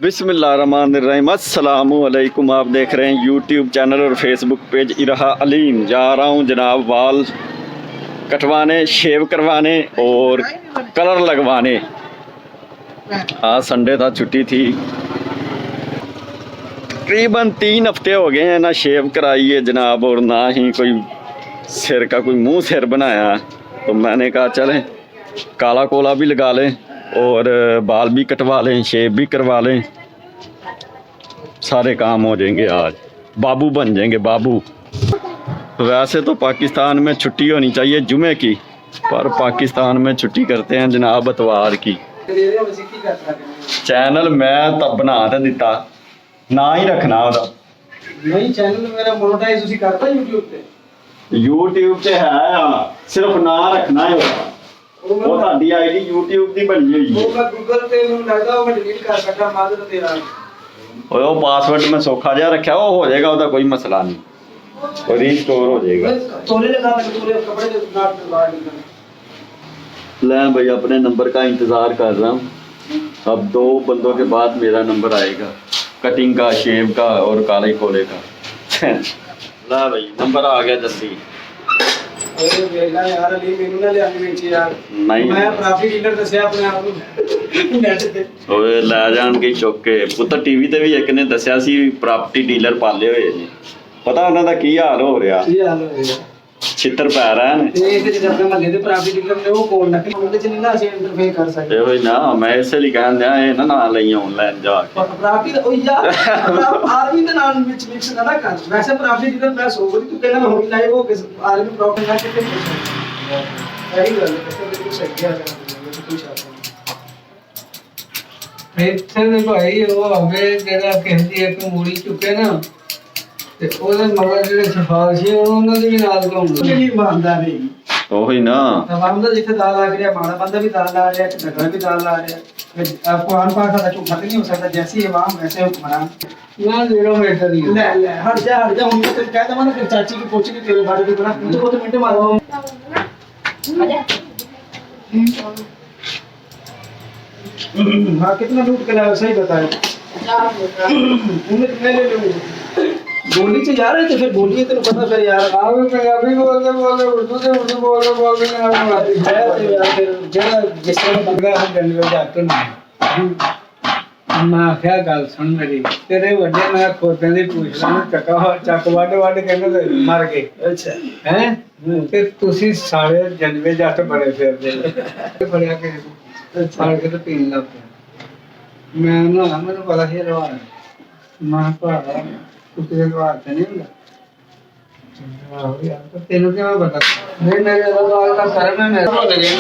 बिस्मिल्लाहिर्रहमानिर्रहीम अस्सलामुअलैकुम। आप देख रहे हैं यूट्यूब चैनल और फेसबुक पेज इराहा अलीम। जा रहा हूँ जनाब बाल कटवाने, शेव करवाने और कलर लगवाने। आज संडे था, छुट्टी थी। तकरीबन 3 हफ्ते हो गए हैं ना शेव कराई है जनाब, और ना ही कोई सिर का कोई मुंह सिर बनाया। तो मैंने कहा चलें काला कोला भी लगा लें और बाल भी कटवा लें, शेव भी करवा लें, सारे काम हो जाएंगे। आज बाबू बन जाएंगे बाबू। वैसे तो पाकिस्तान में छुट्टी होनी चाहिए जुमे की, पर पाकिस्तान में छुट्टी करते हैं जनाब इतवार की। चैनल मैं तब बना तो दिता ना ही रखना ਉਹਦਾ नहीं चैनल मेरा मोनेटाइज उसी करता YouTube ਤੇ ਹੈ ਸਿਰਫ ਨਾ ਰੱਖਣਾ ਹੈ ਉਹ ਤੁਹਾਡੀ ਆਈਡੀ YouTube ਦੀ ਬਣੀ ਹੋਈ ਹੈ। ਉਹ ਮੈਂ ਗੂਗਲ ਤੇ ਮੈਨੂੰ ਲੱਗਦਾ ਉਹ ਮੈਂ ਡਿਲੀਟ ਕਰ ਸਕਦਾ ਮਾਦਰ ਤੇਰਾ। ਓਏ ਉਹ ਪਾਸਵਰਡ ਮੈਂ ਸੌਖਾ ਜਿਹਾ ਰੱਖਿਆ, ਉਹ ਹੋ ਜਾਏਗਾ, ਉਹਦਾ ਕੋਈ ਮਸਲਾ ਨਹੀਂ, ਉਹ ਰੀਸਟੋਰ हो जाएगा। तोले लगा के तोले कपड़े के नाट लगा देना। ले भाई अपने नंबर का इंतज़ार कर रहा हूँ। अब 2 बंदों के बाद मेरा नंबर आएगा, कटिंग का, शेव का और काले कोले का। ला भाई नंबर आ गया जल्दी। अरे वेला यार अली मेनू ना ले आके बेच यार। नहीं मैं प्रॉपर्टी डीलर दसया अपने आप ਨੂੰ ਨੈਟ ਤੇ। ਓਏ ਲੈ ਜਾਣਗੇ ਚੁੱਕ ਕੇ। ਪੁੱਤ ਟੀਵੀ ਤੇ ਵੀ ਇੱਕ ਨੇ ਦੱਸਿਆ ਸੀ ਪ੍ਰਾਪਰਟੀ ਡੀਲਰ ਪਾਲੇ ਹੋਏ ਨੇ, ਪਤਾ ਉਹਨਾਂ ਦਾ ਕੀ ਹਾਲ ਹੋ ਰਿਹਾ। ਕੀ ਹਾਲ ਹੋ ਰਿਹਾ? ਛਿੱਤਰ ਪੈ ਰਹੇ ਨੇ। ਤੇ ਇਹ ਜਿਹੜੇ ਆਪਣੇ ਮਹੱਲੇ ਦੇ ਪ੍ਰਾਪਰਟੀ ਡੀਲਰ ਨੇ ਉਹ ਕੋਲ ਨਕਲੀ ਉਹਦੇ ਚ ਨਹੀਂ ਨਾ ਅਸੀਂ ਇੰਟਰਫੇਅਰ ਕਰ ਸਕਦੇ। ਇਹੋ ਹੀ ਨਾ, ਮੈਂ ਇਸੇ ਲਈ ਕਹਿੰਦਾ ਇਹ ਨਾ ਲਈ ਆਨਲਾਈਨ ਜਾ ਕੇ ਪ੍ਰਾਪਰਟੀ ਦਾ ਉਹ ਯਾਰ ਆਰਮੀ ਦੇ ਨਾਲ ਵਿੱਚ ਮਿਕਸ ਨਾ ਕਰ। ਵੈਸੇ ਪ੍ਰਾਪਰਟੀ ਡੀਲਰ ਮੈਂ ਸੋਚਦੀ ਤੂੰ ਕਹਿੰਦਾ ਮੈਂ ਹੋਈ ਲਾਈਵ ਹੋ ਕਿਸ ਆਰਮੀ ਪ੍ਰੋਫਿਟ ਨਾਲ ਕਿਤੇ ਸਹੀ ਗੱਲ ਹੈ, ਬਿਲਕੁਲ ਸਹੀ ਹੈ ਤੂੰ ਸ਼ਾਬਾਸ਼। ਇੱਥੇ ਦੇ ਭਾਈ ਉਹ ਆਵੇ ਜਿਹੜਾ ਕਹਿੰਦੀ ਇੱਕ ਮੂੜੀ ਚੁੱਕੇ ਨਾ ਤੇ ਉਹਦੇ ਮਗਰ ਜਿਹੜੇ ਸਿਫਾਰਸ਼ੀ ਉਹਨਾਂ ਦੇ ਵੀ ਨਾਲ ਘੁੰਮਦੇ। ਨਹੀਂ ਇਮਾਨਦਾਰ ਨਹੀਂ ਉਹੀ ਨਾ। ਬੰਦਾ ਜਿੱਥੇ ਦਾਲ ਲੱਗ ਰਿਹਾ ਮਾੜਾ ਬੰਦਾ ਵੀ ਦਾਲ ਲਾ ਰਿਹਾ, ਝਗੜਾ ਵੀ ਦਾਲ ਲਾ ਰਿਹਾ। ਕੁਰਾਨ ਪਾਕ ਦਾ ਝੂਠਾ ਨਹੀਂ ਹੋ ਸਕਦਾ। ਜੈਸੀ ਇਮਾਮ ਵੈਸੇ ਹੁਕਮਰਾਨ ਨਾ ਜ਼ੀਰੋ ਮੀਟਰ ਹੀ ਲੈ ਲੈ ਹਟ ਜਾ ਹੁਣ ਮੈਂ ਤੈਨੂੰ ਕਹਿ ਦਵਾਂ ਨਾ ਕਿ ਚਾਚੀ ਕੀ ਪੁੱਛ ਕੇ ਤੇਰੇ ਬਾਰੇ ਵੀ ਬਣਾ ਤੂੰ ਉਹ ਮਿੰਟ ਮਾਰੋ। हाँ कितना लूट के लाया सही बताया। कितने ले लो बोली से जा रहे थे फिर बोलिए तेरे पता फिर यार ਆਹ ਵੀ ਪੰਜਾਬੀ ਬੋਲਦੇ ਬੋਲਦੇ ਉਰਦੂ ਬੋਲਦੇ ਨਾਲ ਮਾਰਦੀ ਹੈ है यार फिर जेड़ा जिस तरह ਬੰਦਾ ਜਨਰਲ ਡਾਕਟਰ ਮੈਂ ਆਖਿਆ ਗੱਲ ਸੁਣ ਮੇਰੀ, ਤੇਰੇ ਵੱਡੇ ਮੈਂ ਖੋਤਿਆਂ ਦੀ ਪੁੱਛ ਲਾਂ ਚੱਕ ਵੱਢ ਵੱਢ ਕਹਿੰਦੇ ਮਰ ਗਏ। अच्छा ਹੈ ਤੇ ਤੁਸੀਂ ਸਾਰੇ ਜਨਵੇ ਜੱਟ ਬੜੇ ਫਿਰਦੇ ਬੜਿਆ ਕਿ ਫੜ ਕੇ ਤੇ ਪੀਣ ਲੱਗ ਪਿਆ। ਮੈਂ ਨਾ ਮੈਨੂੰ ਪਤਾ ਸੀ ਰਵਾ ਮੈਂ ਭਰਾ ਤੂੰ ਕਿਹਦੇ ਰਵਾ ਤੇ ਨਹੀਂ ਹੁੰਦਾ। ਆਹੋ ਯਾਰ ਤੇ ਤੈਨੂੰ ਕਿਵੇਂ ਪਤਾ? ਨਹੀਂ ਮੇਰੇ ਰਵਾ ਦਾ ਕਰਮ ਹੈ ਮੇਰਾ ਭੁੱਲ ਗਿਆ।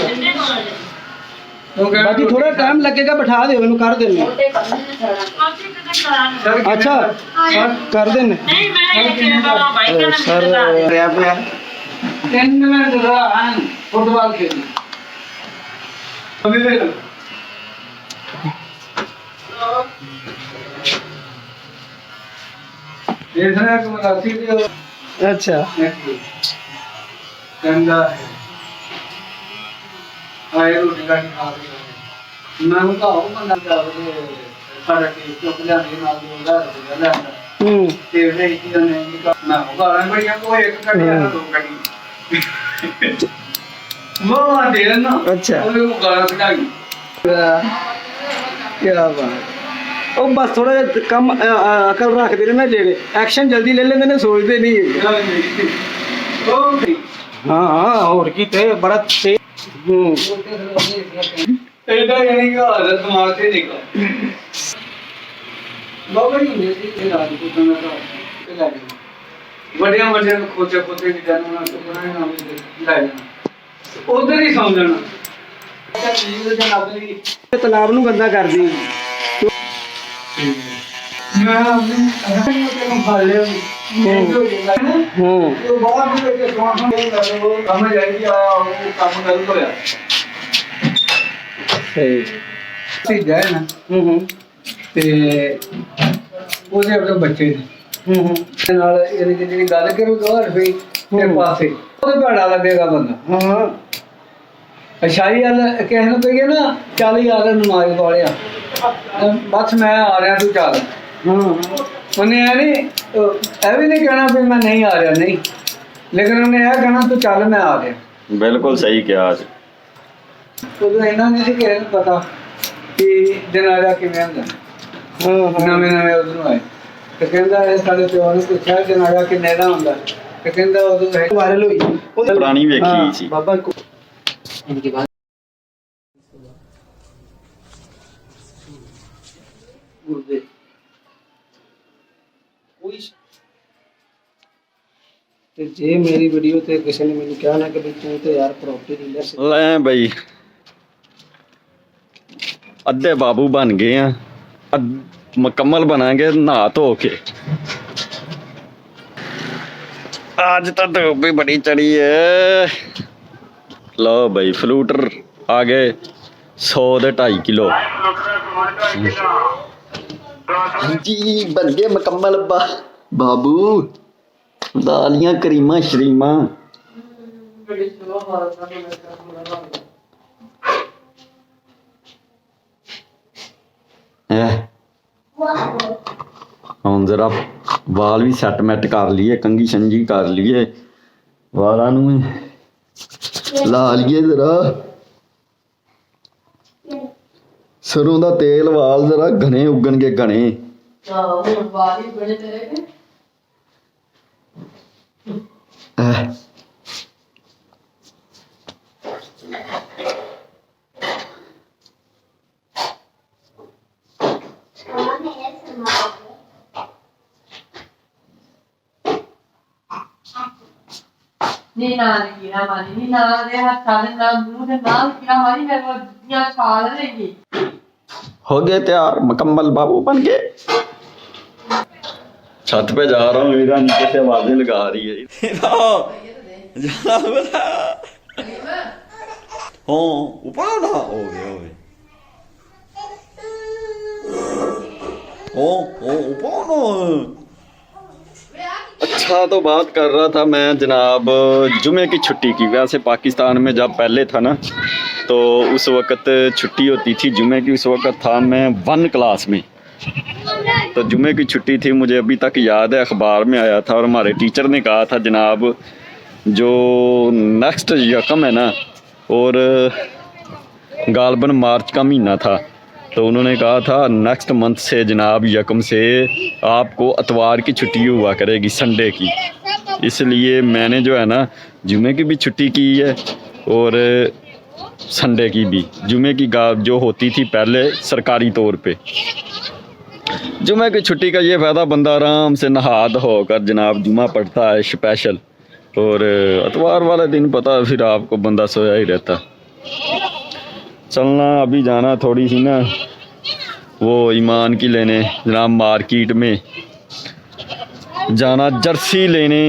बाकी थोड़ा टाइम लगेगा बैठा दे इन्हों कर देने। अच्छा कर देने सर रैप है 10 मिनट रहा फुटबॉल खेलने अभी भी देख रहा है कि मराठी भी अच्छा गंदा है आए रोटी का खा रही मैं उनका हूँ बंदा बोले सारा के चुप जाने नाल बोलदा है ते वे की ने मैं होगा रंग बढ़िया को एक कटी ना 2 कटी वो दे ना। अच्छा वो गाना कटाई क्या बात। ओ बस थोड़ा कम अकल रख दे ना जेड़े एक्शन जल्दी ले लेंदे ने सोचदे नहीं। हां हां और की ते बड़ा ते एडा यानी कि हालत दिमाग से निकला बाबा जी ने ये राज को तो ना तो लगे बड़िया बड़िया खोचे खोचे की जाना तो बनाए ना ले उधर ही सौं जाना तालाब नु गंदा कर दी। मैं अपने खा ले तो बहुत भी के सोन वो काम जाएगी वो काम कर तो यार सही सी जाए ना ਤੇ ਉਹਦੇ ਆਪਣੇ ਬੱਚੇ ਨੇ ਨਾਲ ਇਹਦੀ ਜਿਹੜੀ ਗੱਲ ਕਰੂਗਾ ਰੁਪਏ ਤੇ ਪਾਸੇ ਉਹਦੇ ਭੜਾ ਲੱਗੇਗਾ ਬੰਦਾ। हाँ ਅਸ਼ਾਈ ਵਾਲਾ ਕਿਸੇ ਨੂੰ ਕਹੀਏ ਨਾ 40,000 ਨਮਾਜ਼ ਵਾਲਿਆ बस मैं आ रहा तू चल उन्हें ये भी नहीं कहना भी मैं नहीं आ रहा नहीं, लेकिन उन्हें यह कहना तू चल मैं आ गया। बिल्कुल सही किया आज। तो इन्हों नहीं किसी को पता कि जनाजा किमें होंगे, नवे नवे उधरों आए तो कहता है साढ़े प्यो ने पूछा जनाजा किन्ने का होंगे तो कहता उदों है वायरल हुई पुरानी वेखी सी। बाबा को इनकी बात गुरुदेव कोई ते जे मेरी वीडियो ते किसी ने मैंने कहा ना कि भी तू तो यार प्रॉपर्टी डीलर से ਲੈ ਬਈ ਅੱਧੇ ਬਾਬੂ ਬਣ ਗਏ ਆ, ਮੁਕੰਮਲ ਬਣਾਂਗੇ ਨਹਾ ਧੋ ਕੇ। आज तो धूप भी बड़ी चढ़ी है। लो भाई फ्लूटर आ गए 100 ਦੇ 2.5 किलो जी बन गए मुकम्मल बाबू। दालियां करीमा शरीमा ਹੁਣ जरा वाल भी सैटमैट कर लिए, कंघी शंघी कर लिए, वालों नूं ला लिए जरा सरों दा तेल, वाल जरा घने उगन के घने। नी नाल कीड़ा मारी, नी नाल दे हत्थां दे नाल मूंह दे नाल कीड़ा मारी, मेरे को दियां छाल लेगी। हो गए तैयार, मुकम्मल बाबू बन गए। छत पे जा रहा हूँ, वीरा नीचे से आवाजें लगा रही है। हाँ ऊपर ना हो गए ऊपर ना। अच्छा तो बात कर रहा था मैं जनाब जुमे की छुट्टी की। वैसे पाकिस्तान में जब पहले था ना तो उस वक़्त छुट्टी होती थी जुमे की। उस वक़्त था मैं 1 क्लास में, तो जुमे की छुट्टी थी। मुझे अभी तक याद है, अखबार में आया था और हमारे टीचर ने कहा था जनाब जो नेक्स्ट यकम है ना, और गालबन मार्च का महीना था, तो उन्होंने कहा था नेक्स्ट मंथ से जनाब यकम से आपको इतवार की छुट्टी हुआ करेगी, संडे की। इसलिए मैंने जो है ना जुमे की भी छुट्टी की है और संडे की भी। जुमे की जो होती थी पहले सरकारी तौर पे, जुमे की छुट्टी का ये फ़ायदा बंदा आराम से नहा धोकर जनाब जुमा पढ़ता है स्पेशल, और इतवार वाले दिन पता है फिर आपको बंदा सोया ही रहता। चलना अभी जाना थोड़ी सी ना वो ईमान की लेने जनाब, मार्केट में जाना जर्सी लेने,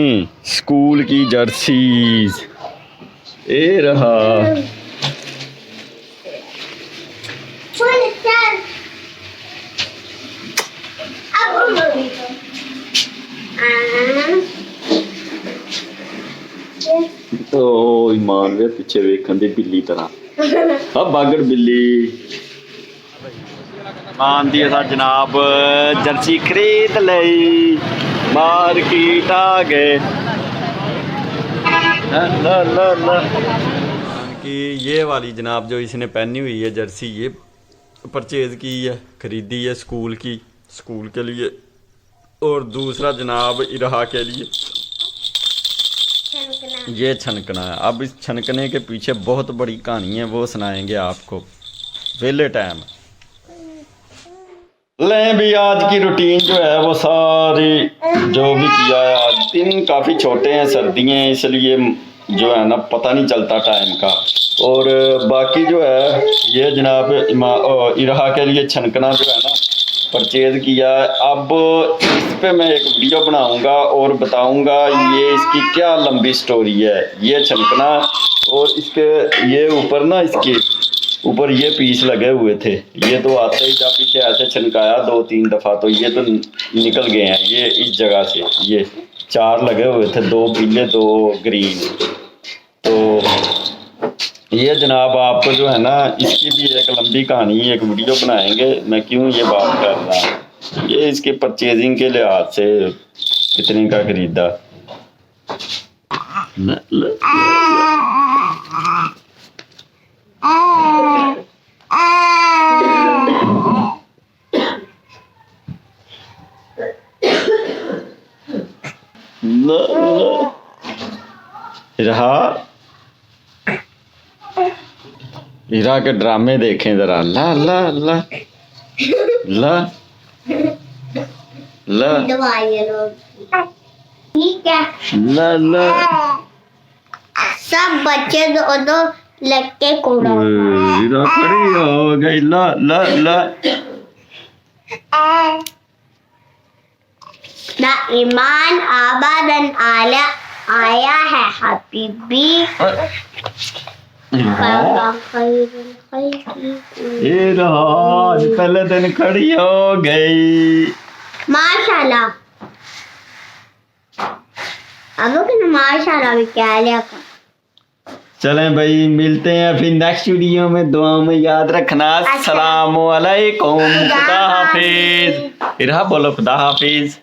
स्कूल की जर्सीज। ये रहा तो ईमान वे पीछे वेखन दी बिल्ली तरह। अब बागड़ बिल्ली मान दी सा जनाब जर्सी खरीद लई, मार्केट आ गए। ला ला ला कि ये वाली जनाब जो इसने पहनी हुई है जर्सी, ये परचेज की है, खरीदी है स्कूल की, स्कूल के लिए। और दूसरा जनाब इरहा के लिए ये छनकना है। अब इस छनकने के पीछे बहुत बड़ी कहानी है, वो सुनाएंगे आपको वेले टाइम। लें भी आज की रूटीन जो है वो सारी जो भी किया है आज। दिन काफ़ी छोटे हैं, सर्दियाँ हैं, इसलिए जो है ना पता नहीं चलता टाइम का। और बाकी जो है ये जनाब इरहा के लिए छनकना जो है ना परचेज किया है। अब इस पे मैं एक वीडियो बनाऊंगा और बताऊंगा ये इसकी क्या लंबी स्टोरी है। ये छनकना और इसके ये ऊपर ना, इसके ऊपर ये पीस लगे हुए थे, ये तो आते ही जब पीछे ऐसे छनकाया 2-3 दफ़ा तो ये तो निकल गए हैं। ये इस जगह से ये 4 लगे हुए थे, 2 पीले 2 ग्रीन। तो ये जनाब आपको जो है ना इसकी भी एक लंबी कहानी एक वीडियो बनाएंगे, मैं क्यों ये बात कर रहा हूँ। ये इसके परचेजिंग के लिहाज से कितने का खरीदा। रहा हीरा के ड्रामे देखें जरा। ला ला ला ला ला ठीक है, ला ला। सब बच्चे दो दो लटके कूड़ा। हीरा खड़ी हो गई। ला ला ला। ना ईमान आबादन आला आया है हबीबी। ये रहा आज पहले दिन खड़ी हो गई। माशाल्लाह। अब कि माशाल्लाह भी क्या लिया। चलें भाई, मिलते हैं फिर नेक्स्ट वीडियो में। दुआ में याद रखना। अस्सलाम वालेकुम। खुदा हाफिज। इरहा बोलो खुदा हाफिज।